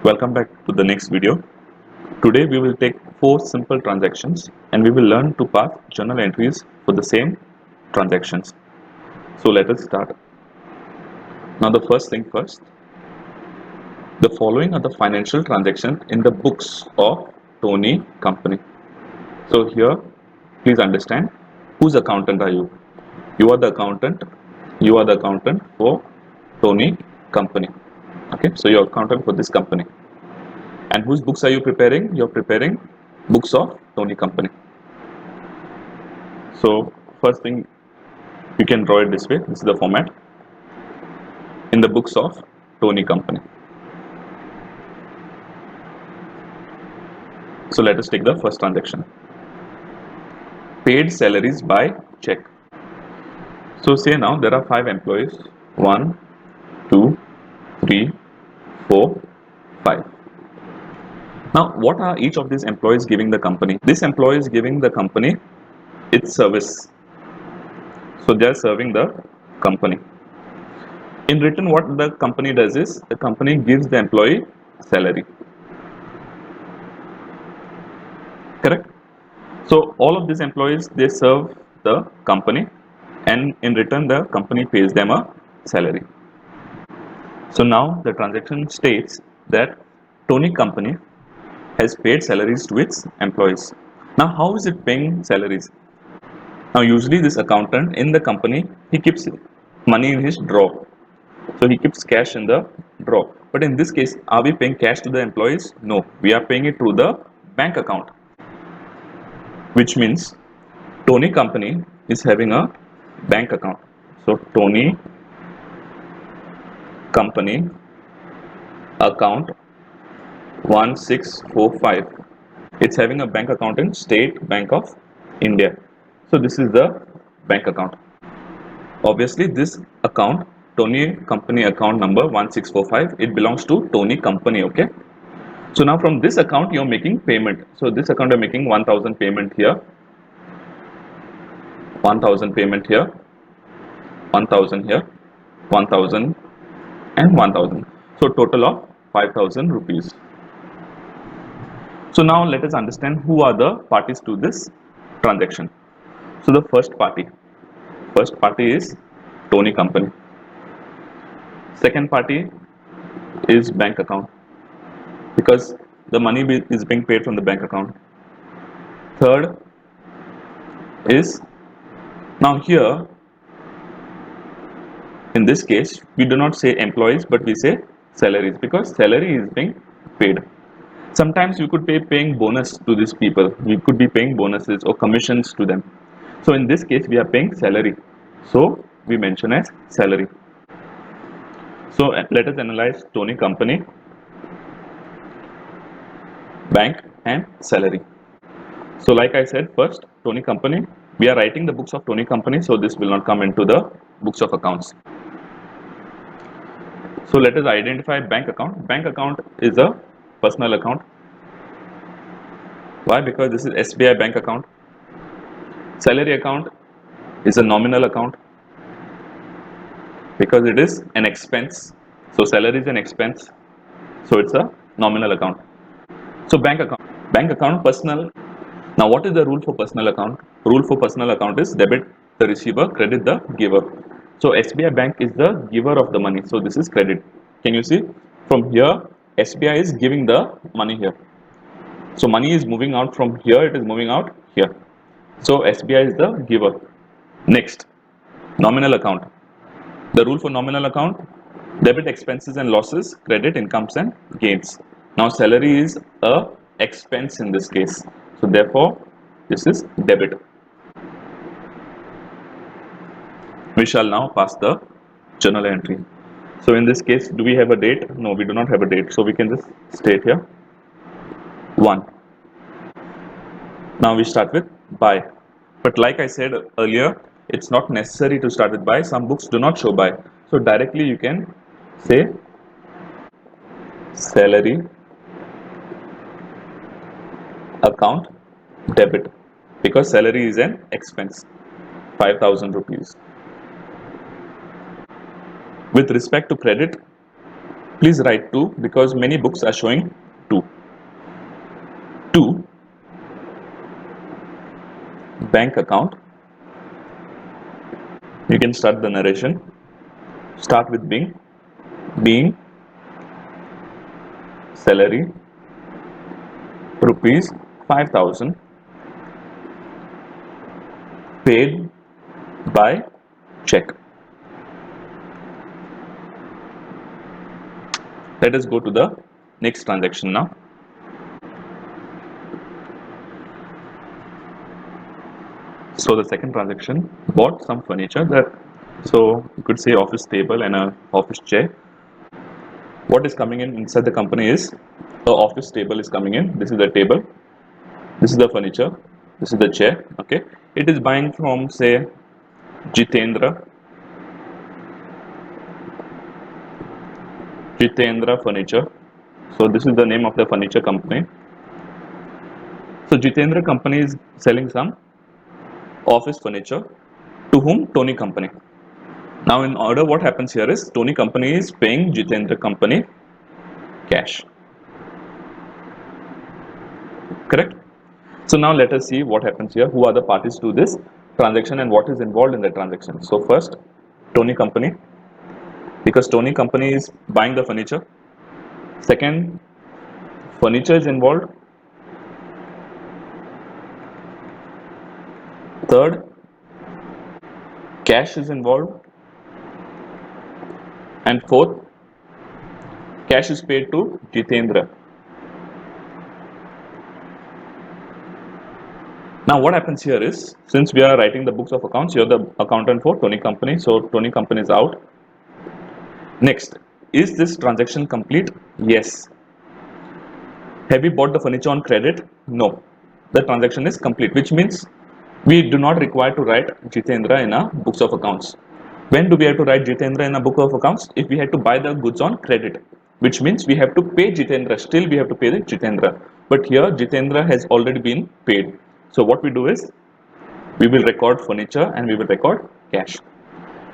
Welcome back to the next video. Today we will take 4 simple transactions and we will learn to pass journal entries for the same transactions. So let us start. Now the first thing first. The following are the financial transactions in the books of Tony Company. So here please understand whose accountant are you? You are the accountant. You are the accountant for Tony Company. Okay, so you are accountant for this company. And whose books are you preparing? You're preparing books of Tony Company. So first thing, you can draw it this way. This is the format. In the books of Tony Company. So let us take the first transaction. Paid salaries by check. So say now there are 5 employees. 1, 2, 3, 4, 5. Now what are each of these employees giving the company? This employee is giving the company its service. So they are serving the company. In return, what the company does is the company gives the employee salary. Correct? So all of these employees, they serve the company and in return the company pays them a salary. So now the transaction states that Tony Company has paid salaries to its employees. Now how is it paying salaries? Now usually this accountant in the company, he keeps money in his drawer. So he keeps cash in the drawer. But in this case, are we paying cash to the employees? No, we are paying it through the bank account. Which means Tony Company is having a bank account. So Tony Company account 1645. It's having a bank account in State Bank of India. So this is the bank account. Obviously this account, Tony Company account number 1645, it belongs to Tony Company, okay? So now from this account you're making payment. So this account you're making 1000 payment here, 1000 payment here, 1000 here, 1000 and 1000. So total of 5000 rupees. So now let us understand who are the parties to this transaction. So the first party is Tony Company. Second party is bank account because the money is being paid from the bank account. Third is, now here in this case we do not say employees but we say salaries because salary is being paid. Sometimes we could be paying bonus to these people, we could be paying bonuses or commissions to them. So in this case we are paying salary, so we mention as salary. So let us analyze Tony Company, bank and salary. So like I said, first Tony Company, we are writing the books of Tony Company, so this will not come into the books of accounts. So let us identify bank account. Bank account is a personal account. Why? Because this is SBI bank account. Salary account is a nominal account because it is an expense. So salary is an expense, so it's a nominal account. So bank account personal. Now what is the rule for personal account? Rule for personal account is debit the receiver, credit the giver. So SBI bank is the giver of the money, so this is credit. Can you see from here SBI is giving the money here, so money is moving out from here, it is moving out here, so SBI is the giver. Next, nominal account. The rule for nominal account, debit expenses and losses, credit incomes and gains. Now salary is a expense in this case, so therefore this is debit. We shall now pass the journal entry. So in this case, do we have a date? No, we do not have a date, so we can just state here 1. Now we start with by, but like I said earlier, it's not necessary to start with by. Some books do not show by, so directly you can say salary account debit because salary is an expense, 5000 rupees. With respect to credit, Please write 2 because many books are showing 2. 2 bank account. You can start the narration. Start with being salary rupees 5,000 paid by check. Let us go to the next transaction now. So the second transaction bought some furniture, that so you could say office table and a office chair. What is coming in inside the company is the office table is coming in. This is the table. This is the furniture. This is the chair. Okay. It is buying from, say, Jitendra. Jitendra Furniture. So this is the name of the furniture company. So Jitendra company is selling some office furniture to whom? Tony company. Now in order, what happens here is Tony company is paying Jitendra company cash. Correct? So now let us see what happens here. Who are the parties to this transaction and what is involved in the transaction? So first, Tony company, because Tony company is buying the furniture. Second, furniture is involved. Third, cash is involved. And fourth, cash is paid to Jitendra. Now what happens here is, since we are writing the books of accounts, you're the accountant for Tony company, so Tony company is out. Next, is this transaction complete? Yes. Have we bought the furniture on credit? No. The transaction is complete, which means we do not require to write Jitendra in our books of accounts. When do we have to write Jitendra in a book of accounts? If we had to buy the goods on credit, which means we have to pay Jitendra. Still, we have to pay the Jitendra. But here, Jitendra has already been paid. So what we do is, we will record furniture and we will record cash.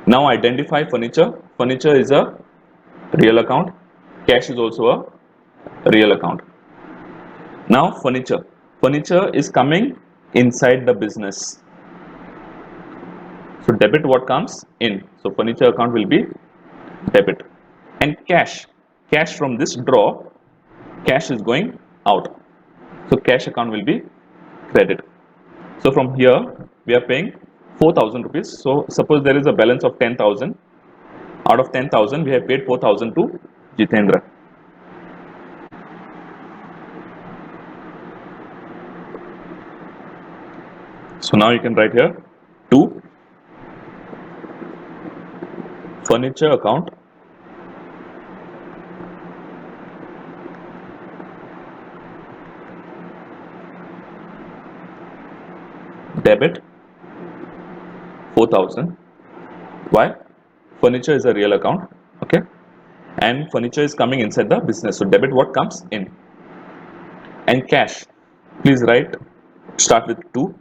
Now identify furniture. Furniture is a real account. Cash is also a real account. Now furniture. Furniture is coming inside the business. So debit what comes in. So furniture account will be debit. And cash. Cash from this draw, cash is going out. So cash account will be credit. So from here we are paying 4,000 rupees. So suppose there is a balance of 10,000. Out of 10,000 we have paid 4,000 to Jitendra. So now you can write here 2 furniture account debit 4,000. Why? Furniture is a real account, okay, and furniture is coming inside the business. So debit what comes in, and cash. Please write. Start with 2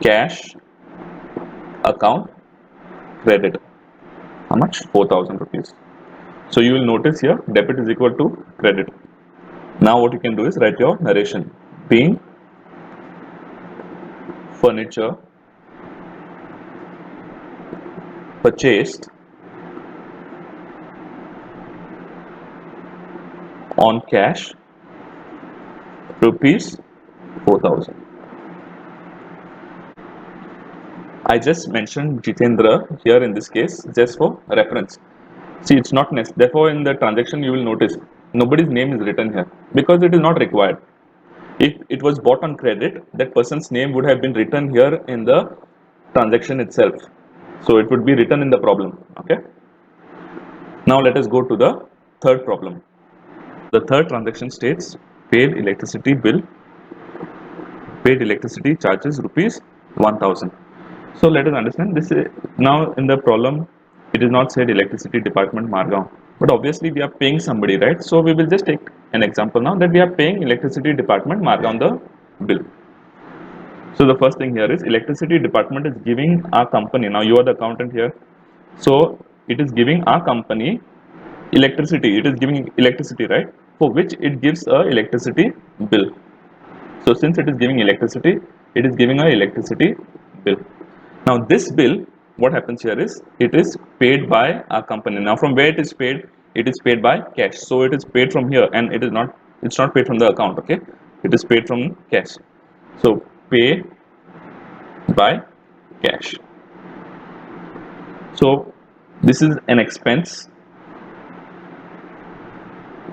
cash account credit. How much? 4,000 rupees. So you will notice here debit is equal to credit. Now what you can do is write your narration. Being furniture purchased on cash rupees 4,000. I just mentioned Jitendra here in this case just for reference. See, it's not necessary. Therefore, in the transaction, you will notice nobody's name is written here because it is not required. If it was bought on credit, that person's name would have been written here in the transaction itself. So it would be written in the problem. Okay. Now let us go to the third problem. The third transaction states paid electricity bill, paid electricity charges rupees 1,000. So let us understand this. Now in the problem, it is not said electricity department Margao, but obviously we are paying somebody, right? So we will just take an example now that we are paying electricity department Margao on the bill. So the first thing here is electricity department is giving our company. Now you are the accountant here, so it is giving our company electricity, it is giving electricity, right, for which it gives a electricity bill. So since it is giving electricity, it is giving a electricity bill. Now this bill, what happens here is it is paid by our company. Now from where it is paid? It is paid by cash. So it is paid from here, and it's not paid from the account, okay? It is paid from cash. So pay by cash. So this is an expense,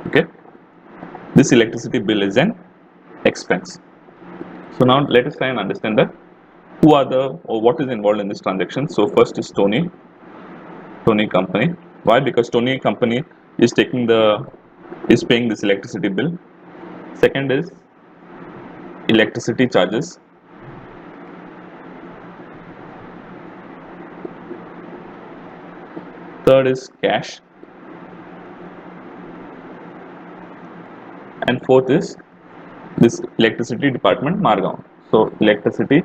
okay? This electricity bill is an expense. So now let us try and understand that who are the or what is involved in this transaction. So first is Tony company. Why? Because Tony company is paying this electricity bill. Second is electricity charges. Third is cash. And fourth is this electricity department Margao. So electricity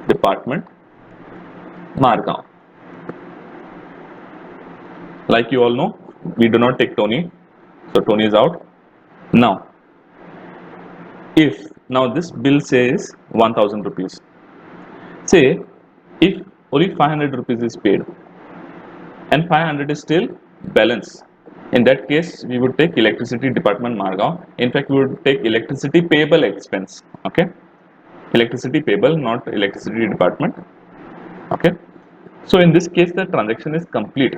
department Margao. Like you all know, we do not take Tony, so Tony is out. Now, if now this bill says 1000 rupees, say if only 500 rupees is paid and 500 is still balance, in that case we would take electricity department Margao. In fact, we would take electricity payable expense, okay? Electricity payable, not electricity department, okay? So in this case the transaction is complete.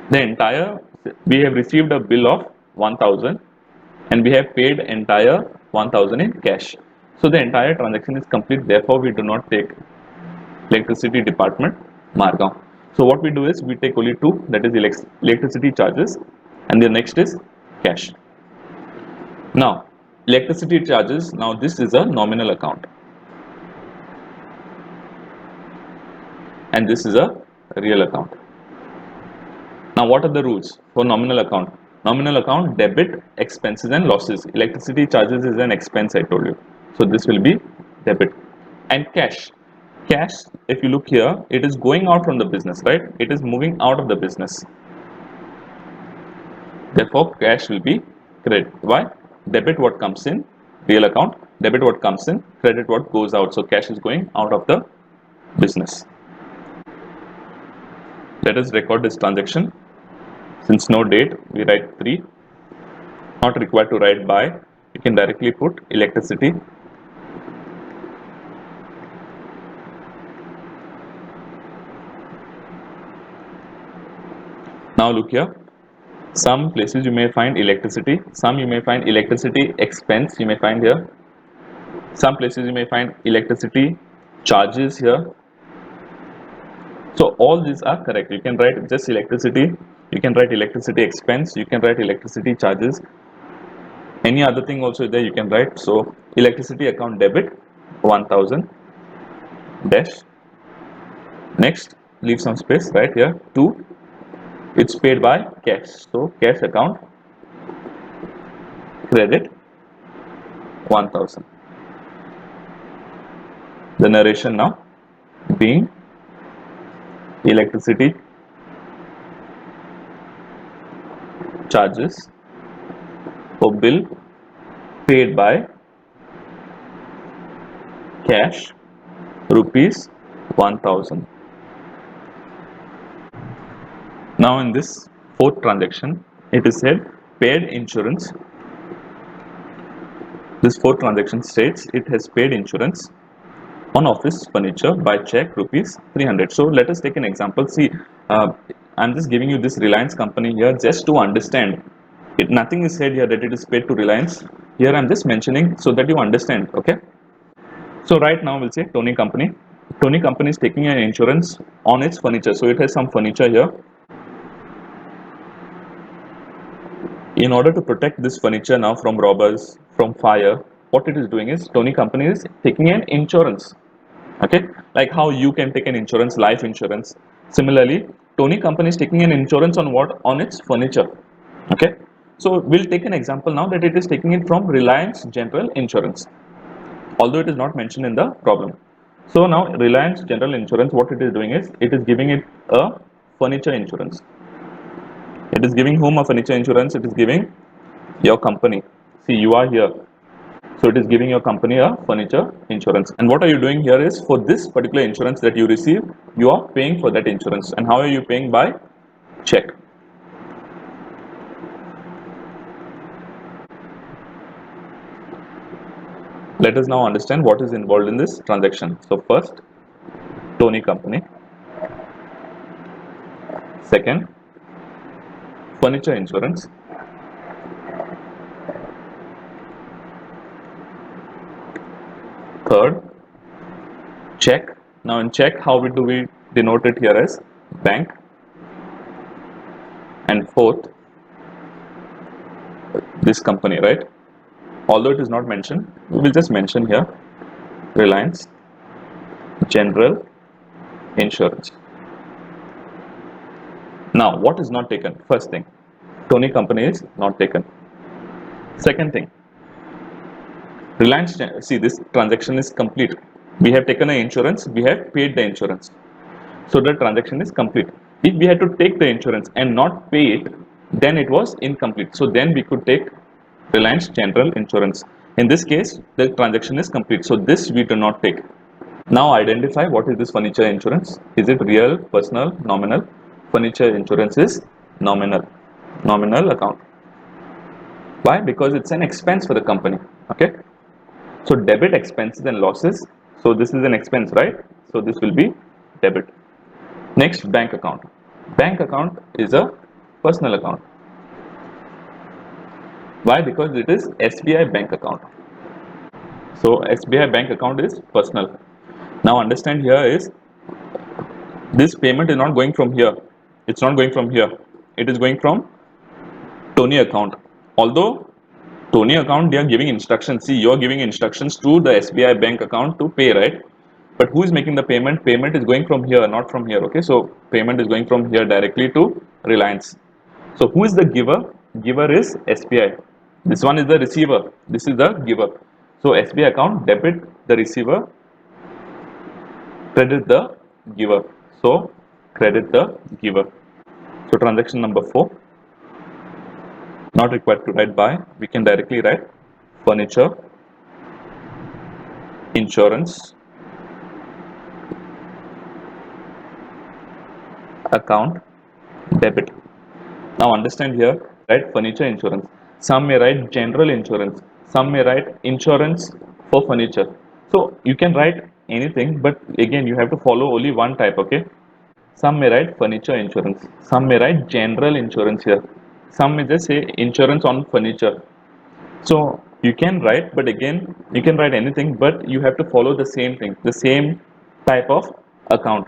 The entire, we have received a bill of 1000 and we have paid entire 1000 in cash. So the entire transaction is complete, therefore we do not take electricity department Margao. So what we do is we take only two, that is electricity charges, and the next is cash. Now electricity charges, now this is a nominal account and this is a real account. Now what are the rules for nominal account? Nominal account, debit expenses and losses. Electricity charges is an expense, I told you, so this will be debit. And cash, if you look here, it is going out from the business, right? It is moving out of the business, therefore cash will be credit. Why? Debit what comes in real account, debit what comes in, credit what goes out. So cash is going out of the business. Let us record this transaction. Since no date, we write 3. Not required to write by, you can directly put electricity. Now look here, some places you may find electricity, some you may find electricity expense, you may find here. Some places you may find electricity charges here. So all these are correct. You can write just electricity, you can write electricity expense, you can write electricity charges. Any other thing also there you can write. So electricity account debit 1000 dash. Next, leave some space right here. 2, it's paid by cash. So cash account credit 1000. The narration now being electricity charges or bill paid by cash rupees 1000. Now in this fourth transaction, it is said paid insurance. This fourth transaction states it has paid insurance on office furniture by check rupees 300. So let us take an example. See, I'm just giving you this Reliance company here just to understand. Nothing is said here that it is paid to Reliance. Here I'm just mentioning so that you understand. Okay. So right now we'll say Tony company. Tony company is taking an insurance on its furniture. So it has some furniture here. In order to protect this furniture now from robbers, from fire, what it is doing is Tony company is taking an insurance. Okay, like how you can take an insurance, life insurance. Similarly, Tony company is taking an insurance on what? On its furniture. Okay, so we'll take an example now that it is taking it from Reliance General Insurance, although it is not mentioned in the problem. So now Reliance General Insurance, what it is doing is it is giving it a furniture insurance. It is giving whom a furniture insurance? It is giving your company. See, you are here. So it is giving your company a furniture insurance. And what are you doing here is, for this particular insurance that you receive, you are paying for that insurance. And how are you paying? By check. Let us now understand what is involved in this transaction. So first, Tony company. Second, furniture insurance. Third, check. Now in check, how do we denote it here as bank? And fourth, this company, right? Although it is not mentioned, we will just mention here Reliance General Insurance. Now, what is not taken? First thing, Tony company is not taken. Second thing, Reliance, see, this transaction is complete. We have taken an insurance, we have paid the insurance. So the transaction is complete. If we had to take the insurance and not pay it, then it was incomplete. So then we could take Reliance General Insurance. In this case, the transaction is complete. So this we do not take. Now identify what is this furniture insurance. Is it real, personal, nominal? Furniture insurance is nominal. Nominal account. Why? Because it's an expense for the company. Okay. So debit expenses and losses. So this is an expense, right? So this will be debit. Next, bank account. Bank account is a personal account. Why? Because it is SBI bank account. So SBI bank account is personal. Now understand here is, this payment is not going from here. It's not going from here. It is going from Tony account. Although Tony account, they are giving instructions. See, you are giving instructions to the SBI bank account to pay, right? But who is making the payment? Payment is going from here, not from here. Okay, so payment is going from here directly to Reliance. So who is the giver? Giver is SBI. This one is the receiver. This is the giver. So SBI account, debit the receiver, credit the giver. So credit the giver. So transaction number 4. Not required to write by. We can directly write furniture insurance account debit. Now understand here, write furniture insurance. Some may write general insurance. Some may write insurance for furniture. So you can write anything, but again you have to follow only one type, okay? Some may write furniture insurance. Some may write general insurance here. Some may just say insurance on furniture. So you can write, but again you can write anything, but you have to follow the same thing, the same type of account.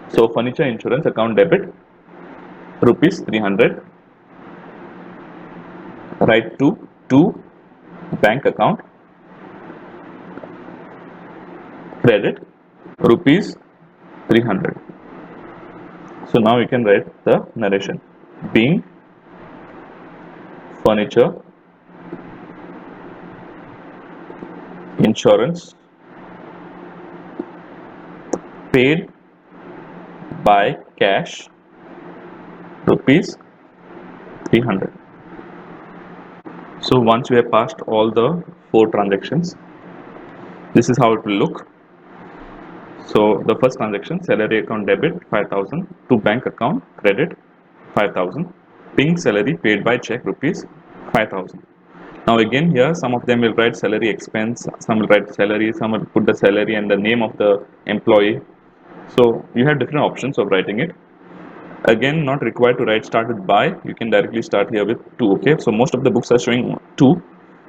So furniture insurance account debit, rupees 300. Write to bank account, credit rupees 300. So now you can write the narration. Being furniture insurance paid by cash rupees 300. So once you have passed all the 4 transactions, this is how it will look. So the first transaction, salary account debit 5,000 to bank account credit 5,000, being salary paid by check rupees 5,000. Now again here some of them will write salary expense, some will write salary, some will put the salary and the name of the employee. So you have different options of writing it. Again, not required to write start with by, you can directly start here with 2. Okay, so most of the books are showing 2,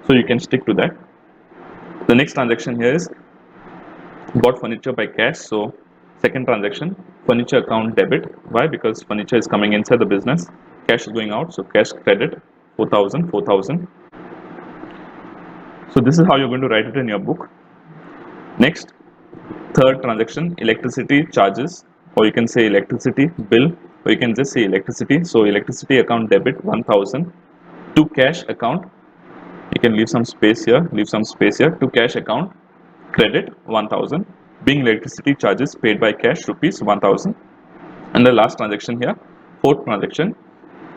so you can stick to that. The next transaction here is bought furniture by cash. So second transaction, furniture account debit. Why? Because furniture is coming inside the business, cash is going out, so cash credit 4,000, 4,000. So this is how you're going to write it in your book. Next, third transaction, electricity charges, or you can say electricity bill, or you can just say electricity. So electricity account debit 1,000 to cash account. You can leave some space here, to cash account credit 1,000, being electricity charges paid by cash rupees 1,000. And the last transaction here, fourth transaction,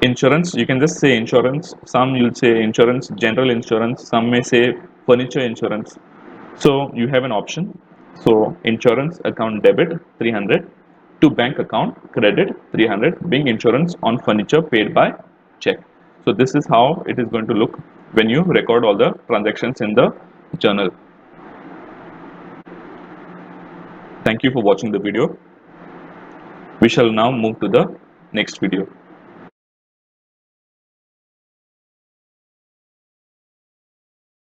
Insurance, you can just say insurance. Some you'll say insurance, general insurance. Some may say furniture insurance. So you have an option. So insurance account debit 300 to bank account credit 300 being insurance on furniture paid by check. So this is how it is going to look when you record all the transactions in the journal. Thank you for watching the video. We shall now move to the next video.